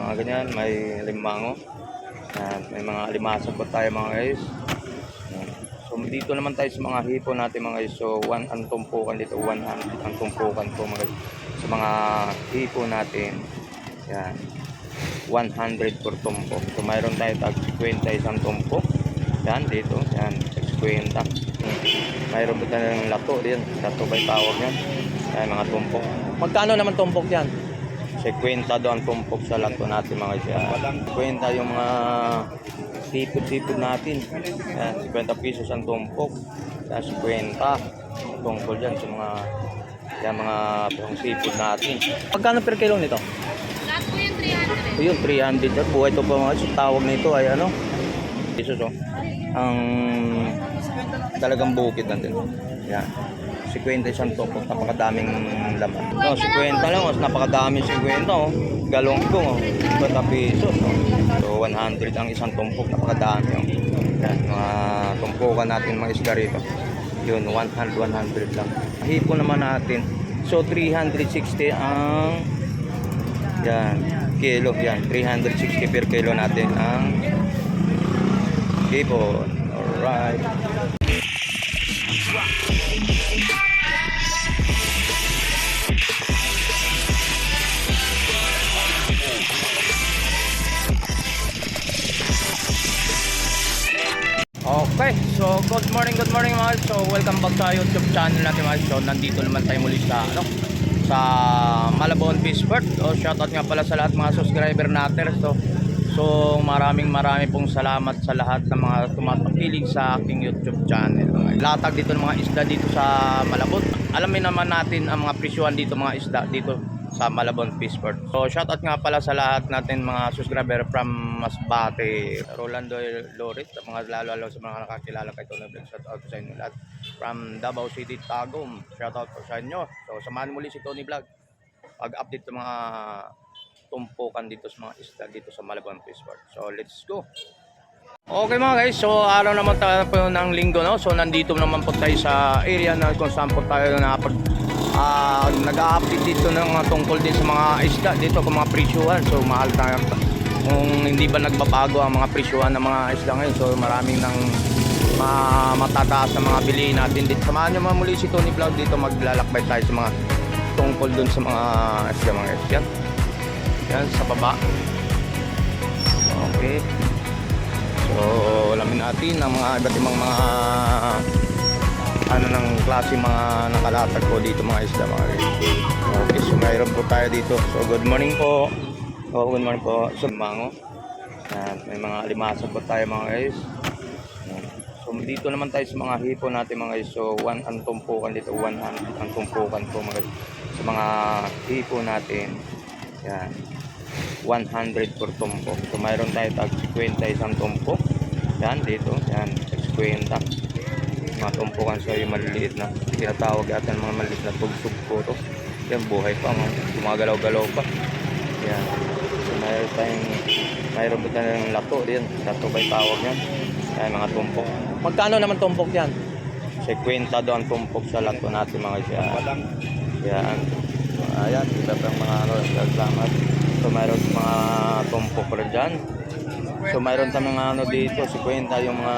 mga ganyan, may limango. Yan, may mga alimasag po tayo mga guys. Yan. So dito naman tayo sa mga hipo natin mga guys. So ang tumpukan dito, 100 ang tumpukan po mga guys. Sa mga hipo natin, yan, 100 per tumpok. So mayroon tayo tag 50 isang tumpok. Yan dito, yan, 50. Mayroon po tayo ng lato din. Lato ba yung tawag yan? Yan, mga tumpok. Magkano naman tumpok yan? 50 doon ang tumpok sa lato natin mga guys. 50 yung mga sipod-sipod natin. Yan, 50 pesos ang tumpok. Yan, 50 tungkol dyan sa mga yan, mga sipod natin. Magkano per kilo nito? Lahat po yung 300. Yun, 300. Buhay ito pa mga guys. Tawag nito ay ano? Pesos oh. Ang talagang bukid natin. Yan. 50 isang tumpok, napakadaming laman. No, 50 lang, mas napakadaming 50 oh. Galonggong oh. 50 pesos oh. So 100 ang isang tumpok, napakadami oh. Yan, mga tumpukan natin mga isda rito. Yun, 100 lang. Hipo naman natin. So 360 ang yan, kilo. Yan, 360 per kilo natin ang hipo. Alright. Okay, so good morning mga guys. So welcome back sa YouTube channel natin mga guys. So nandito naman tayo muli sa sa Malabon Fish Port. So shoutout nga pala sa lahat mga subscriber natin. So marami pong salamat sa lahat ng mga tumatakilig sa aking YouTube channel. Latag dito ng mga isda dito sa Malabon. Alamin naman natin ang mga presyuhan dito mga isda dito sa Malabon Fish Port. So shoutout nga pala sa lahat natin mga subscriber from Masbate, Rolando Lorit, mga lalo sa mga nakakilala kay Tony Vlog. Shoutout sa inyo lahat. From Davao City, Tagum, shoutout po sa inyo. So samahan muli si Tony Vlog pag-update ng mga tumpukan dito sa mga isda dito sa Malabon Fish Port. So let's go. Okay mga guys, so araw naman tayo po ng linggo, no? So nandito naman po tayo sa area na kung saan po tayo nag-a-update dito ng mga tungkol din sa mga isda dito kung mga presyuhan. So mahal tayo kung hindi ba nagbabago ang mga presyuhan ng mga isda ngayon. So maraming nang matataas na mga bilihin natin dito. Samahan nyo muli si Tony Vlog dito, maglalakbay tayo sa mga tungkol dun sa mga isda mga isda. Yan sa baba. Okay. So alamin natin ang mga iba't ibang mga ano ng klase mga nakalatag ko dito mga isda mga guys. Okay, so mayroon po tayo dito. So good morning po. Oh, good morning po. So mango. Yan, may mga alimasag po tayo mga guys. Yan. So dito naman tayo sa mga hipo natin mga guys. So ang tumpukan dito, 100 ang tumpukan po mga guys. Sa mga hipo natin. Yan. 100 per tumpok. So mayroon tayo tag 50 isang tumpok. Yan dito, yan 50. Mga tumpukan sa yung maliliit na tinatawag natin mga maliliit na tugsog po to. Yan buhay pa, gumagalaw-galaw pa. Yan. So mayroon pa tayong lato din. Lato ba yung tawag yan? Yan mga tumpok. Magkano naman tumpok yan? 50 doon tumpok sa lato natin mga siya. Yan. Ayan, iba pang mga salamat. So mayroon mga tumpok rin dyan. So mayroon tayong mga dito, 50 yung mga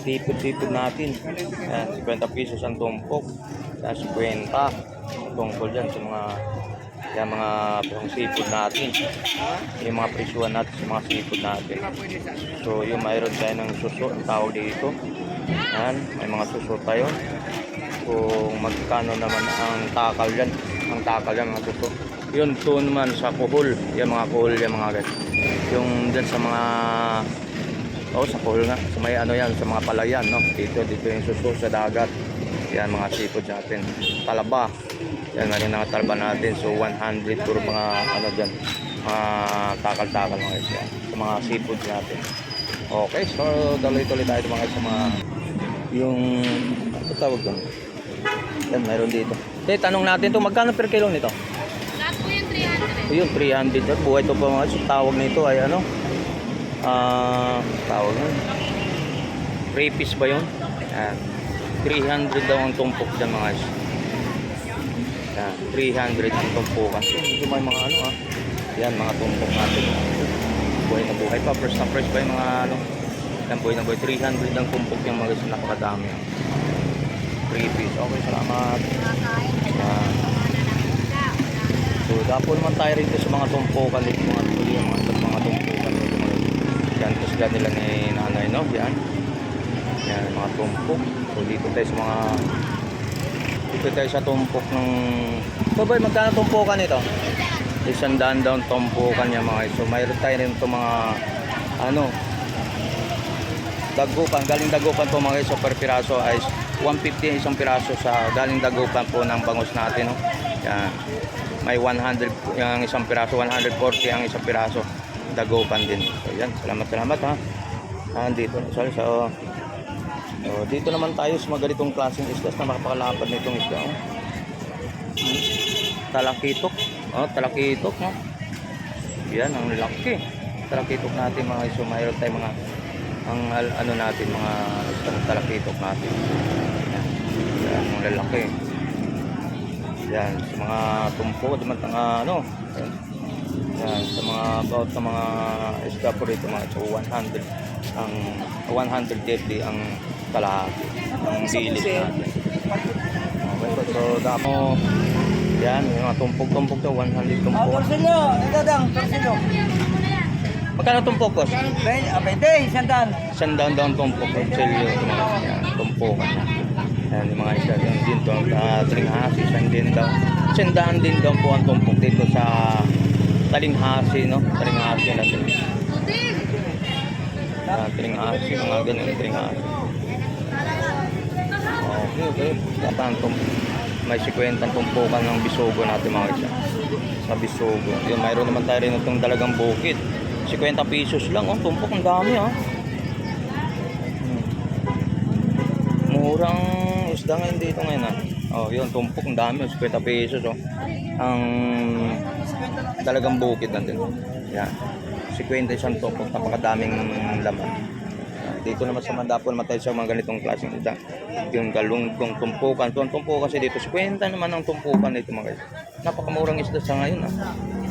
sipod natin. Yan, 50 pesos ang tumpok. Yan, 50 tungkol dyan sa mga yan, mga sipod natin. Yung mga presyuhan natin sa mga sipod natin. So yung mayroon tayo ng suso, ang tawag dito. Yan, may mga suso tayo. Kung magkano naman ang takal dyan. Ang takal dyan, mga suso. Yun to naman sa kuhol. Yung mga kuhol, yung mga guys. Yung dyan sa mga sa kuhol nga. Sa may ano yan, sa mga palayan, no? Dito yung suso sa dagat. Yan, mga seafood natin. Talaba. Yan, rin ang talaba natin. So 100 puro mga ano dyan. Mga takal-takal mga guys. Yan. Sa mga seafood natin. Okay, so tuloy-tuloy tayo mga sa mga yung ano tawag doon? Yan, mayroon dito. Okay, tanong natin to magkano per kilo nito? Lahat po yung 300. Yun, 300. Buhay ito pa mga. So, tawag nito ay ano? Tawag nun. Rapis ba yun? Yan. 300 daw ang tumpok dyan mga guys. Yan. 300 ang tumpukan. So, ito may mga ano Yan, mga tumpok natin. Buhay na buhay pa. First na first pa yung mga ano. Yan, buhay na buhay. 300 ang tumpok yung mga guys. Napakadami. 3 piece. Okay, salamat. Yan. So, dapo naman tayo rito sa mga tumpukan dito. Mga tuloy, mga tumpukan dito. Yan, kusga nila ni nanay, no? Yan. Yan, mga tumpok. So, dito tayo sa mga... Dito tayo sa tumpok ng... So, boy, magkano tumpukan ito? 100 daw tumpukan niya mga. So, mayroon tayo rin ito mga... Ano? Dagupan. Galing dagupan po mga. So, per piraso ay 150 isang piraso sa galing dagupan po ng bangus natin, no? Yan. May 100 yung isang piraso, 140 ang isang piraso. Dagupan din. So, yan. Salamat ha. Dito. So, dito naman tayo sa mga ganitong klaseng isdas na makapakalapad nitong isda. Oh. Talakitok. Oh, talakitok, no? Yan, ang laki. Talakitok natin mga iso. Mayroon tayo mga ano natin, mga isang talakitok natin. Yan, ang lalaki. Yan, sa mga tumpo, naman ano, yan, sa mga about sa mga isda po rito mga so 100 ang 150 ang kalahati ang bilis natin. Okay, so damo yan, yung mga tumpok-tumpok to 100 tumpok. Porsilyo, dadang, porsilyo. Magkano tumpok ko? 20, sandan. Sandan daw ang tumpok ng selyo. Yan, tumpok. Yan, yung mga isda yan dito, talinghasi, sandin daw. Sandaan din daw po ang tumpok dito sa talinghasi, no? Talinghasi natin. Talinghasi, mga ganun, talinghasi. Okay. May 50 tumpukan ng bisugo natin mga isa. Sa bisugo. Yun, mayroon naman tayo rin itong dalagang bukid. 50 pesos lang, oh, tumpok, ang dami, oh. Murang isda ngayon dito ngayon, ah. Oh, yun, tumpok, ang dami, 50 pesos, oh. Ang dalagang bukid natin. Yan. 50 isang tumpok, napakadaming laman. Dito naman sa Mandapo naman tayo sa mga ganitong klaseng isda. Yung galunggong tumpukan. So, ang tumpukan kasi dito, 50 naman ang tumpukan dito mga guys. Napakamurang isda sa ngayon, ah.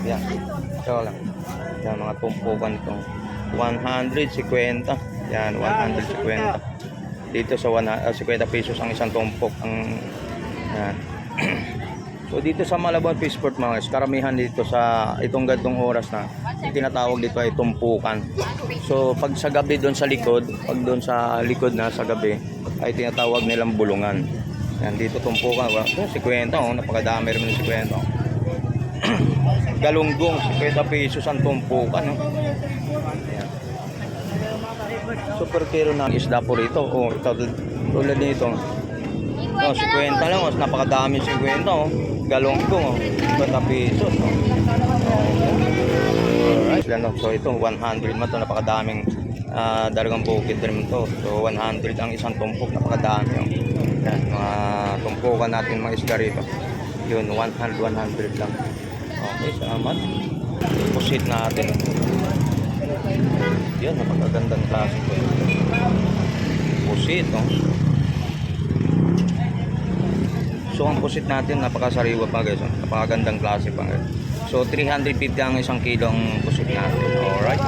Yan. So lang. Yan, mga tumpukan itong 150. Yan, 150. Dito sa 50 pesos ang isang tumpok. Yan. So dito sa Malabon Fishport mga guys, karamihan dito sa itong gantong oras na tinatawag dito ay tumpukan. So pag sa gabi doon sa likod, pag doon sa likod na sa gabi ay tinatawag nilang bulungan. Yan, dito tumpukan. 50, oh, napakadami rin ng 50. Galunggong, 50 pesos ang tumpukan, no? Ayan. Super kilo na isda po rito. Oh, ito tulad nito. No, 50 lang, oh, napakadami 50, oh. Galunggong, oh, 50 pesos, oh. Alright, no? So ito 100 man to, napakadaming dalagang bukid rin to. So 100 ang isang tumpok, napakadami, oh. Yan, mga tumpukan natin mga isda rito. Yun, 100 lang. Okay, salamat. Pusit natin. Yan, napakagandang klase po. Pusit, no? So, ang pusit natin, napakasariwa pa guys. Napakagandang klase pa guys. So, 350 ang isang kilo ang pusit natin. Alright.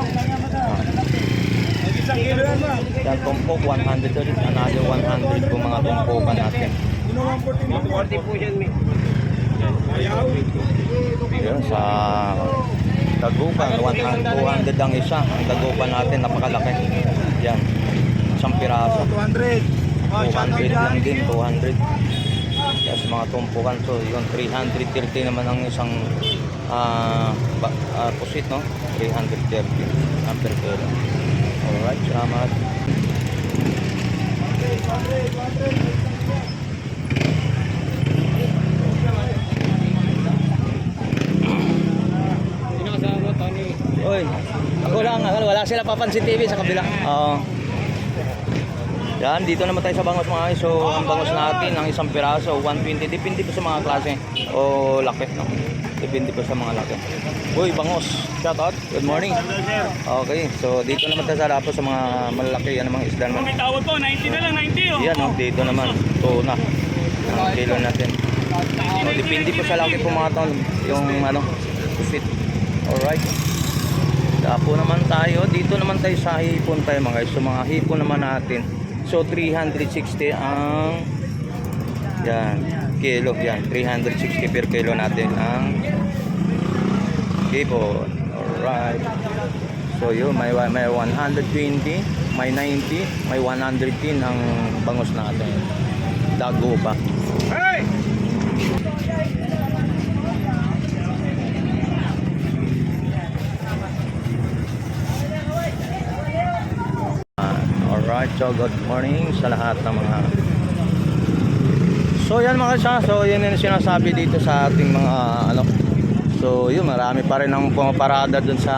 Yan, tumpok, 100 ulit. Another 100 po mga tumpokan natin. 40 po yan, mi. Yan, sa dagupan, 200 ang isa. Ang dagupan natin, napakalaki. Yan, isang piraso. 200 lang din, 200. Yan, sa mga tumpukan. So, yun, 330 naman ang isang pusit, no? 330 ang per kilo. Alright, salamat. Oy, ako lang, wala sila papansin TV sa kabila. Oo. Yan, dito naman tayo sa bangos mga guys. So, ang bangos natin, ang isang piraso, 120. Depende po sa mga klase o laki, no? Depende po sa mga laki. Uy, bangos. Shout out. Good morning. Okay, so dito naman tayo sa Lapo sa mga malalaki, yan ang mga isda naman. May tawad po, 90 na lang, 90 oh. Yan, no? Dito naman, tuna. Ang kilo natin. So, depende po sa laki po mga taon, yung ano, pusit. Alright. Dapo naman tayo. Dito naman tayo sa hipon tayo mga guys. So mga hipon naman natin. So 360 ang yan, kilo. Yan, 360 per kilo natin ang hipon. Alright. So yun, may 120, may 90, may 110 ang bangus natin. Dago pa. Hey! Alright, so good morning sa lahat ng mga. So yan mga siya, so yun yung sinasabi dito sa ating mga ano. So yun, marami pa rin ang pumaparada dun sa